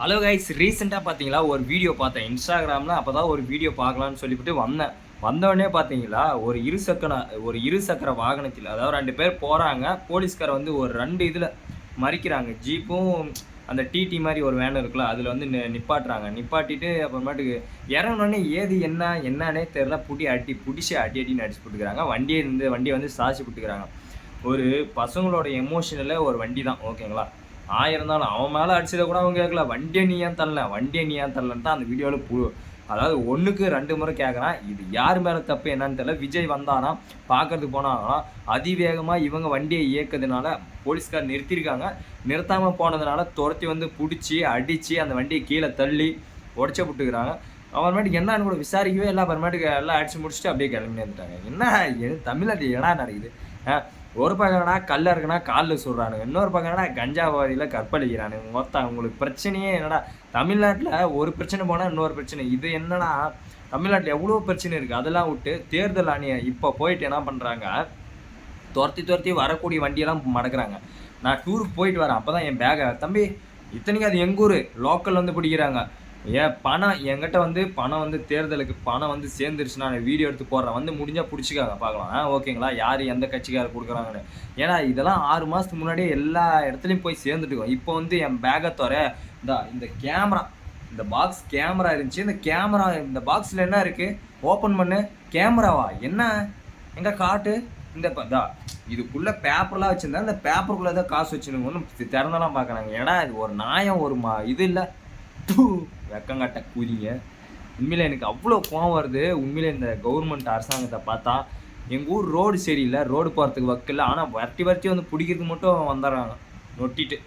Hello guys, ரீசெண்டாக பார்த்தீங்களா ஒரு வீடியோ பார்த்தேன் இன்ஸ்டாகிராமில். அப்போ தான் ஒரு வீடியோ பார்க்கலான்னு சொல்லிவிட்டு வந்தோடனே பார்த்தீங்களா ஒரு இருசக்கர வாகனத்தில், அதாவது 2 பேர் போகிறாங்க. போலீஸ்கார வந்து ஒரு 2 இதில் மறிக்கிறாங்க. ஜீப்பும் அந்த டிடி மாதிரி ஒரு வேன் இருக்குல்ல, அதில் வந்து நிப்பாட்டிட்டு அப்புறமேட்டுக்கு இறங்கினோடனே ஏது என்னன்னே தெரில, பிடிச்சி அடின்னு அடிச்சு போட்டுக்கிறாங்க. வண்டியை வந்து சாட்சி போட்டுக்கிறாங்க. ஒரு பசங்களோட எமோஷனில் ஒரு வண்டி தான், ஓகேங்களா? 1000 இருந்தாலும் அவன் மேலே அடிச்சதை கூட அவங்க கேட்கல. வண்டியை நீ ஏன் தரலன்னு தான் அந்த வீடியோவில் அதாவது 1க்கு 2 முறை கேட்குறான். இது யார் மேலே தப்பு என்னன்னு தெரியல. விஜய் வந்தாராம், பார்க்கறதுக்கு போனாங்களாம். அதிவேகமாக இவங்க வண்டியை இயக்கிறதுனால போலீஸ்கார் நிறுத்தியிருக்காங்க. நிறுத்தாமல் போனதுனால துரத்தி வந்து பிடிச்சி அடித்து அந்த வண்டியை கீழே தள்ளி உடச்ச விட்டுக்கிறாங்க. அப்புறமேட்டுக்கு என்னன்னு கூட விசாரிக்கவே இல்லை. அப்புறமேட்டுக்கு எல்லாம் அடிச்சு முடிச்சுட்டு அப்படியே கிளம்பி வந்துட்டாங்க. என்ன தமிழ்நாட்டில் என்ன நடக்குது? ஒரு பக்கம்னா கல்ல இருக்குன்னா காலில் சொல்கிறானுங்க, இன்னொரு பக்கம்னா கஞ்சாவாதியில் கற்பழிக்கிறானுங்க. மொத்தம் உங்களுக்கு பிரச்சனையே என்னடா? தமிழ்நாட்டில் ஒரு பிரச்சனை போனால் இன்னொரு பிரச்சனை. இது என்னன்னா, தமிழ்நாட்டில் எவ்வளோ பிரச்சனை இருக்குது. அதெல்லாம் விட்டு தேர்தல் ஆணையம் இப்போ போயிட்டு என்ன பண்ணுறாங்க, துரத்தி வரக்கூடிய வண்டியெல்லாம் மடக்குறாங்க. நான் டூருக்கு போயிட்டு வரேன், அப்போ தான் என் பேகை தம்பி, இத்தனைக்கும் அது எங்கள் ஊர் லோக்கல் வந்து பிடிக்கிறாங்க. பணம் என்கிட்ட வந்து பணம் வந்து தேர்தலுக்கு பணம் வந்து சேர்ந்துருச்சுன்னா நான் வீடியோ எடுத்து போடுறேன், வந்து முடிஞ்சால் பிடிச்சிக்காங்க பார்க்கலாம், ஓகேங்களா? யார் எந்த கட்சிக்காரர் கொடுக்குறாங்கன்னு. ஏன்னா இதெல்லாம் 6 மாதத்துக்கு முன்னாடியே எல்லா இடத்துலையும் போய் சேர்ந்துட்டுக்கோம். இப்போ வந்து என் பேக்கை தவிர இந்த கேமரா, இந்த பாக்ஸ் கேமரா இருந்துச்சு. இந்த பாக்ஸில் என்ன இருக்குது? ஓப்பன் பண்ணு, கேமராவா? என்ன எங்கே காட்டு? இதுக்குள்ளே பேப்பர்லாம் வச்சுருந்தா இந்த பேப்பருக்குள்ளே தான் காசு வச்சுருங்க, ஒன்றும் திறந்தெல்லாம் பார்க்குறாங்க. ஏன்னா இது ஒரு நியாயம், ஒரு இது இல்லை. வெக்கங்காட்ட கூதிங்க. உண்மையில எனக்கு அவ்வளோ கோவம் வருது. உண்மையில இந்த கவர்மெண்ட் அரசாங்கத்தை பார்த்தா. எங்கள் ஊர் ரோடு சரியில்லை, ரோடு போகிறதுக்கு வக்கில்லை, ஆனால் வரட்டி வந்து பிடிக்கிறதுக்கு மட்டும் வந்துடுறாங்க நொட்டிட்டு.